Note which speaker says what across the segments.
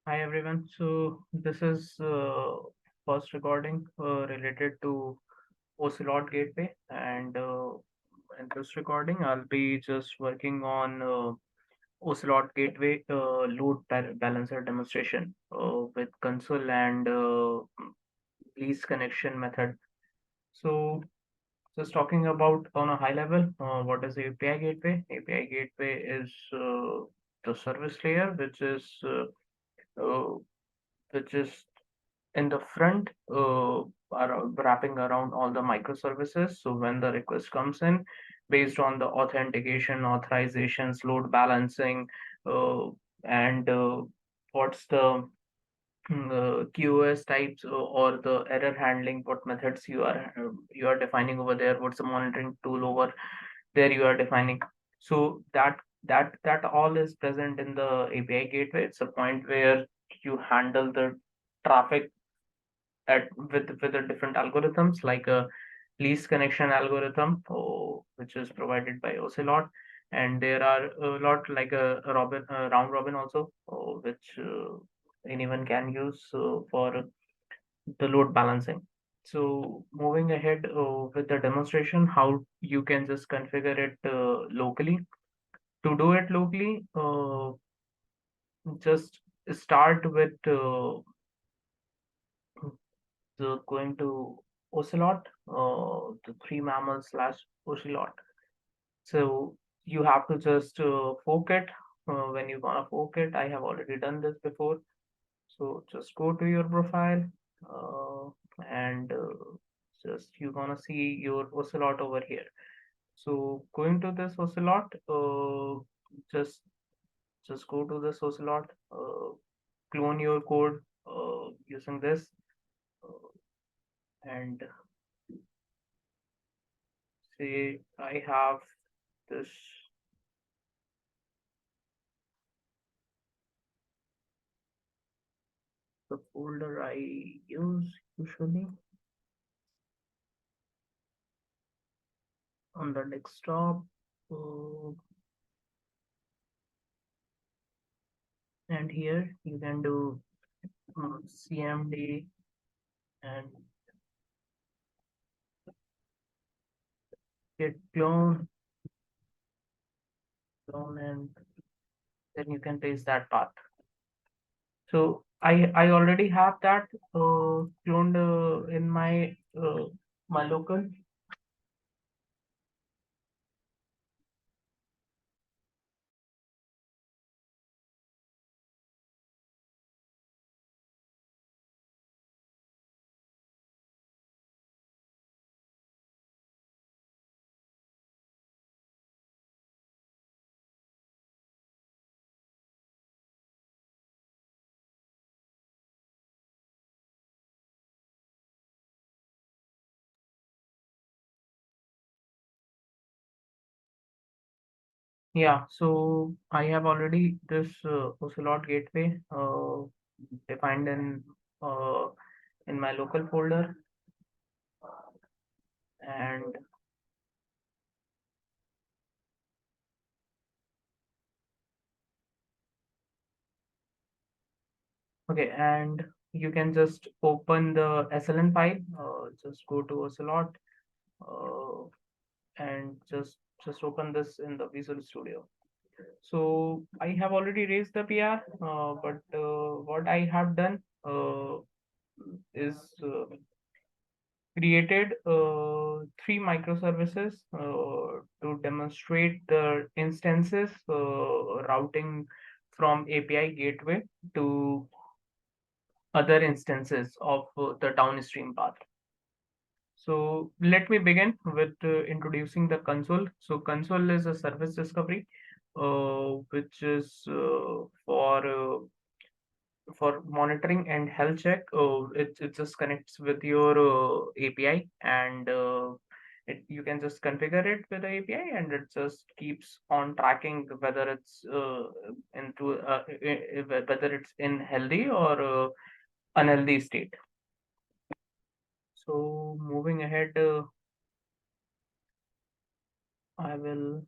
Speaker 1: Hi everyone. So this is first recording related to Ocelot Gateway, and in this recording, I'll be just working on Ocelot Gateway balancer demonstration with console and least connection method. So just talking about on a high level, what is the API gateway? API gateway is the service layer, uh, which is in the front, wrapping around all the microservices. So when the request comes in, based on the authentication, authorizations, load balancing, uh, and what's the QoS types or the error handling, what methods you are defining over there, what's the monitoring tool over there you are defining. So that all is present in the API gateway. It's a point where you handle the traffic at with the different algorithms like a least connection algorithm, which is provided by Ocelot, and there are a lot like a robin round robin also, which anyone can use for the load balancing. So moving ahead with the demonstration, how you can just configure it locally. To do it locally, just start with going to Ocelot, the three mammals slash Ocelot. So you have to just fork it. When you're gonna fork it, I have already done this before. So just go to your profile uh, and just you're gonna see your Ocelot over here. So going to this Ocelot, just just go to this Ocelot, clone your code using this, uh, and say I have this the folder I use usually on the desktop. Uh, and here you can do CMD and git clone, and then you can paste that path. So I already have that cloned in my local. Yeah, so I have already this Ocelot gateway defined uh, in my local folder, and okay, and you can just open the SLN file. Just go to Ocelot uh, and just open this in the Visual Studio. So I have already raised the PR, but what I have done is created three microservices to demonstrate the instances routing from API gateway to other instances of the downstream path. So let me begin with introducing the console. So console is a service discovery, which is for monitoring and health check. It just connects with your API, and you can just configure it with the API, and it just keeps on tracking whether it's whether it's in healthy or unhealthy state. So moving ahead, I will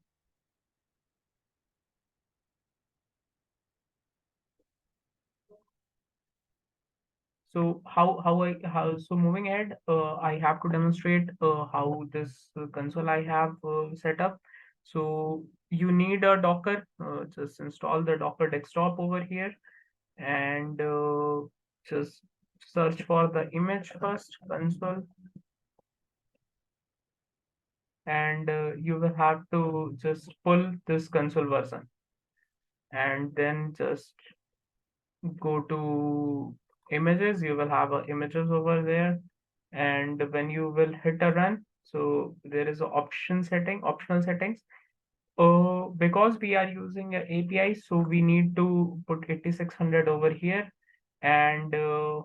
Speaker 1: So so moving ahead, I have to demonstrate how this console I have set up. So you need a Docker. Just install the Docker desktop over here, and just search for the image first, console, and you will have to just pull this console version, and then just go to images. You will have images over there, and when you will hit a run, so there is a optional settings. Because we are using a API, so we need to put 8600 over here, and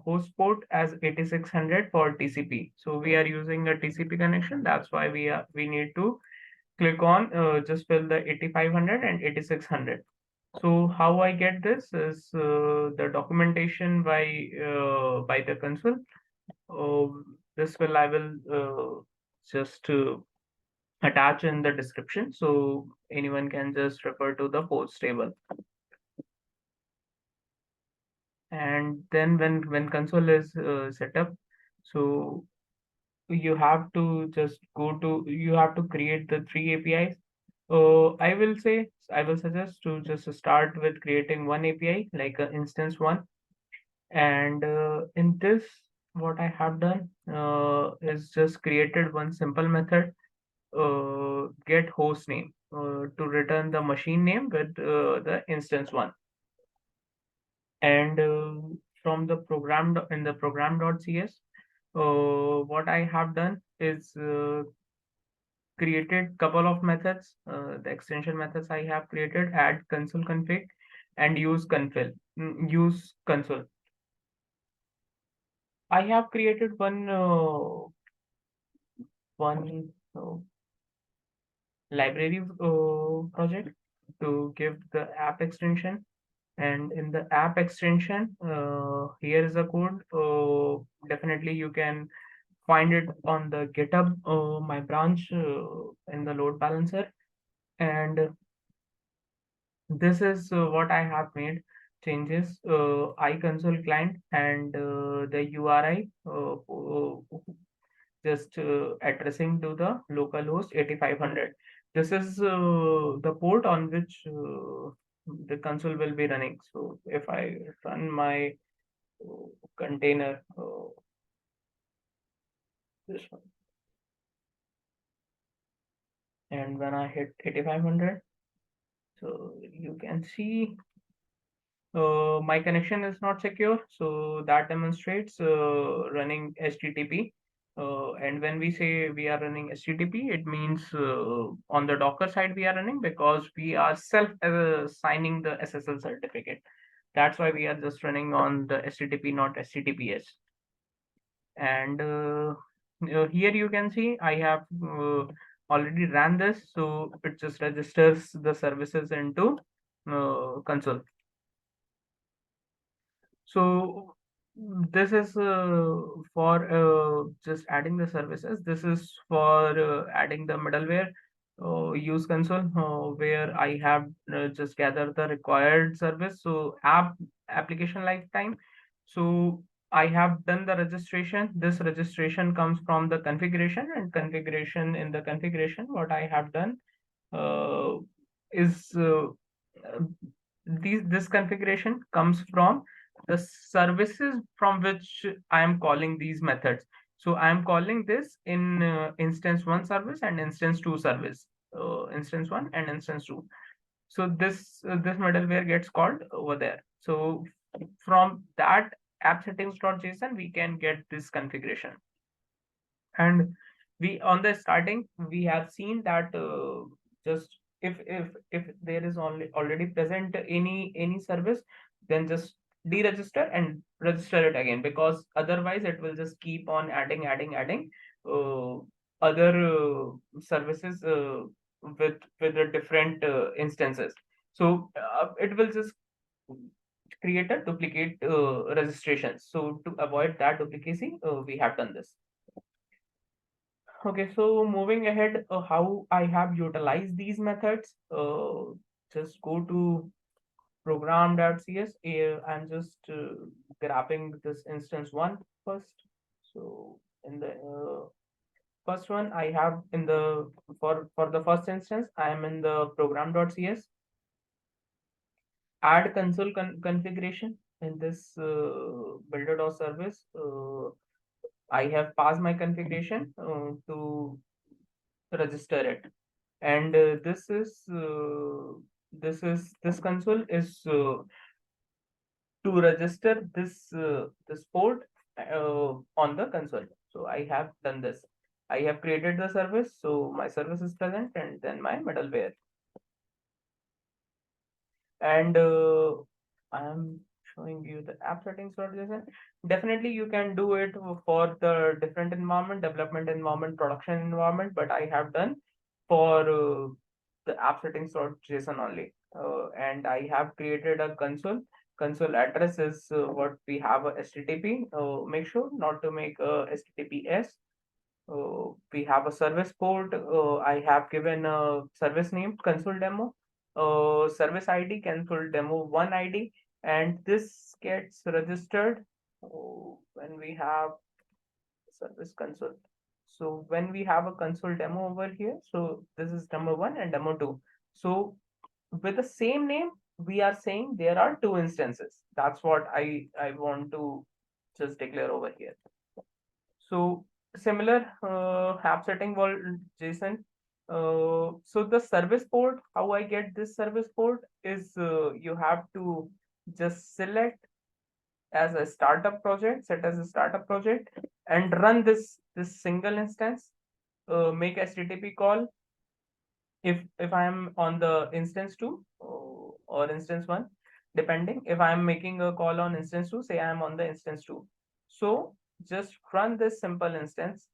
Speaker 1: host port as 8600 for TCP. So we are using a TCP connection. That's why we need to click on just fill the 8500 and 8600. So how I get this is the documentation by the console. This will I will just attach in the description, so anyone can just refer to the post table. And then when console is set up, so you have to create the three APIs. I will suggest to just start with creating one API, like an instance one. And in this, what I have done is just created one simple method, get host name, to return the machine name with the instance one. And from the in the program.cs, what I have done is created couple of methods. The extension methods I have created: add console config and use console. I have created one library project to give the app extension. And in the app extension, here is a code. Definitely you can find it on the GitHub, my branch, in the load balancer. And this is what I have made changes: iConsole client and the URI, just addressing to the localhost 8500. This is the port on which the console will be running. So if I run my uh, container, this one, and when I hit 8500, so you can see my connection is not secure, so that demonstrates running HTTP. And when we say we are running HTTP, it means on the Docker side we are running, because we are self signing the SSL certificate. That's why we are just running on the HTTP, not HTTPS. And here you can see I have already ran this, so it just registers the services into console. So this is for just adding the services. This is for adding the middleware, use console, where I have just gathered the required service. So application lifetime. So I have done the registration. This registration comes from the configuration, and configuration in the configuration, what I have done uh, is this configuration comes from the services from which I am calling these methods. So I am calling this in instance one service and instance two service, instance one and instance two. So this middleware gets called over there. So from that app settings.json, we can get this configuration. And we on the starting we have seen that just if there is only already present any service, then just deregister and register it again, because otherwise it will just keep on adding uh, other services with the different instances. So it will just create a duplicate registration. So to avoid that duplicacy, we have done this. Okay, so moving ahead, how I have utilized these methods, just go to program.cs. I'm just grabbing this instance one first. So in the first one, I have in the for the first instance, I am in the program.cs. Add console configuration in this builder service. I have passed my configuration to register it, and this console is to register this port on the console. So I have done this. I have created the service, so my service is present, and then my middleware. And I am showing you the app settings.json. Definitely, you can do it for the different environment, development environment, production environment, but I have done for the app settings.json only. And I have created a console. Console address is what we have a HTTP. Make sure not to make a HTTPS. We have a service port. I have given a service name console demo, service ID console demo 1 ID, and this gets registered when we have service console. So when we have a console demo over here, so this is demo 1 and demo 2. So with the same name, we are saying there are two instances. That's what I want to just declare over here. So similar app setting wall JSON. So the service port, how I get this service port is you have to just select as a startup project, set as a startup project, and run this single instance. Make HTTP call if I am on the instance two or instance one, depending. If I am making a call on instance two, say I am on the instance two. So just run this simple instance,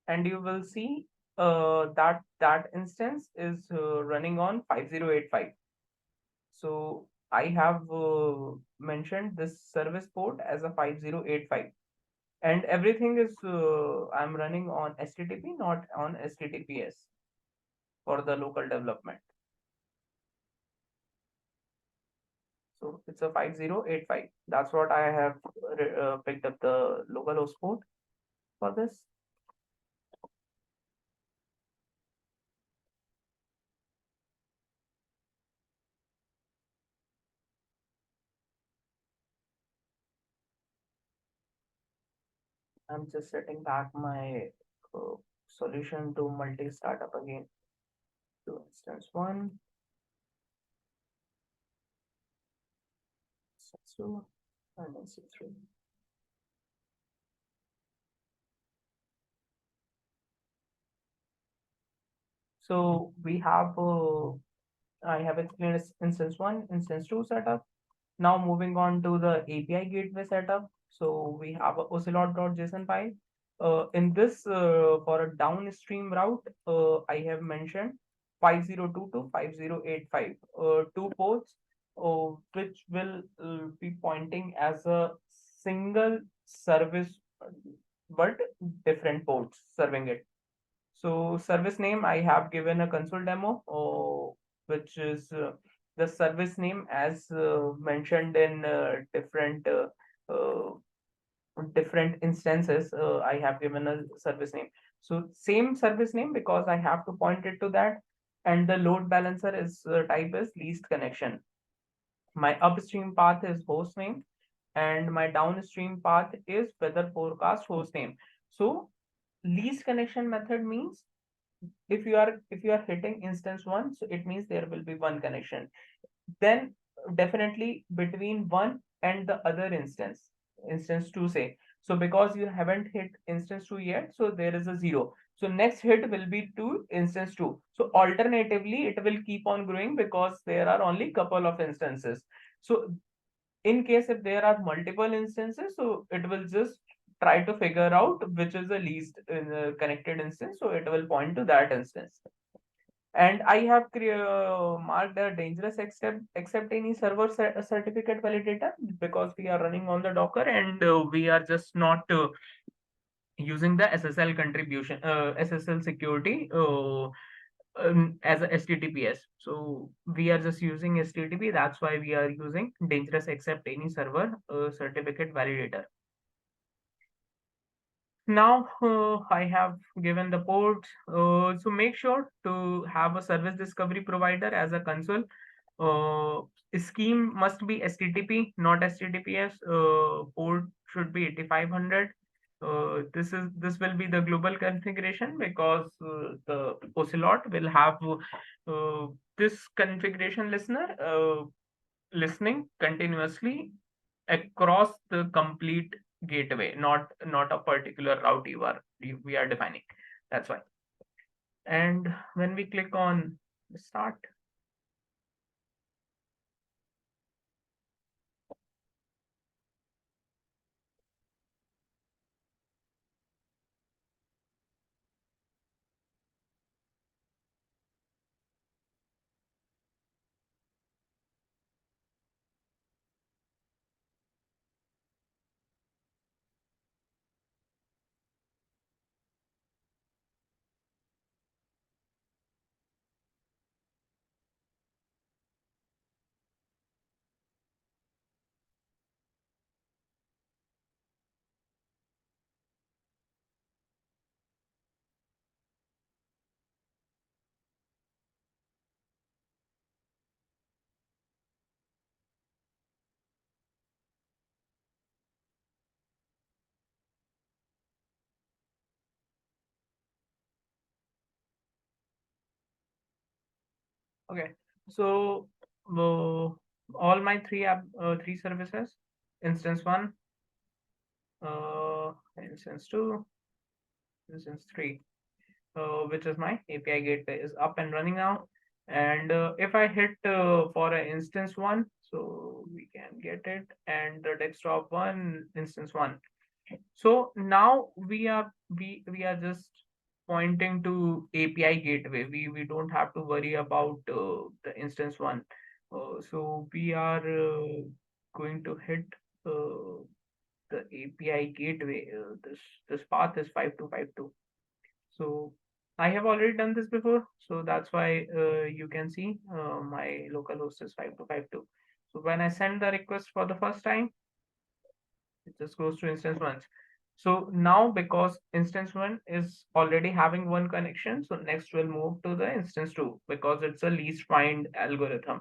Speaker 1: and you will see that instance is running on 5085. So I have mentioned this service port as a 5085, and everything is I'm running on HTTP, not on HTTPS for the local development. So it's a 5085. That's what I have picked up the localhost port for this. I'm just setting back my solution to multi-startup again to instance one, instance two, and instance three. So we have I have explained instance one, instance two setup. Now moving on to the API gateway setup. So we have a ocelot.json file. In this, for a downstream route, I have mentioned 5022 to 5085, two ports, which will be pointing as a single service, but different ports serving it. So service name, I have given a console demo, which is the service name as mentioned in uh, different instances. I have given a service name. So same service name because I have to point it to that. And the load balancer is type is least connection. My upstream path is host name, and my downstream path is weather forecast host name. So least connection method means if you are hitting instance one, so it means there will be one connection. Then definitely between one and the other instance two, say. So because you haven't hit instance two yet, so there is a zero. So next hit will be to instance two. So alternatively, it will keep on growing because there are only couple of instances. So in case if there are multiple instances, so it will just try to figure out which is the least connected instance, so it will point to that instance. And I have marked a dangerous except any server certificate validator because we are running on the Docker, and we are just not using the SSL contribution, SSL security. as a HTTPS. So we are just using HTTP. That's why we are using dangerous except any server certificate validator. Now I have given the port. So make sure to have a service discovery provider as a console. Scheme must be HTTP, not HTTPS. Port should be 8500. This will be the global configuration because the Ocelot will have this configuration listener listening continuously across the complete gateway, not a particular route we are defining. That's why. And when we click on start, okay. So uh, all my three services, instance one, instance two, instance three, which is my API gateway, is up and running now. And if I hit for an instance one, so we can get it, and the desktop one, instance one. So now we are just pointing to API gateway. We don't have to worry about the instance one. So we are going to hit uh, the API gateway. This path is 5252. So I have already done this before, so that's why you can see my local host is 5252. So when I send the request for the first time, it just goes to instance one. So now because instance one is already having one connection, so next we'll move to the instance two because it's a least find algorithm,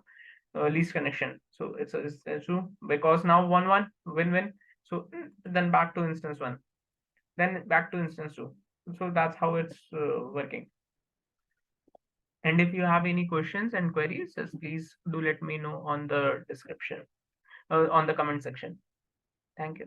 Speaker 1: least connection. So it's a instance two because now one win-win. So then back to instance one, then back to instance two. So that's how it's working. And if you have any questions and queries, just please do let me know on the description, on the comment section. Thank you.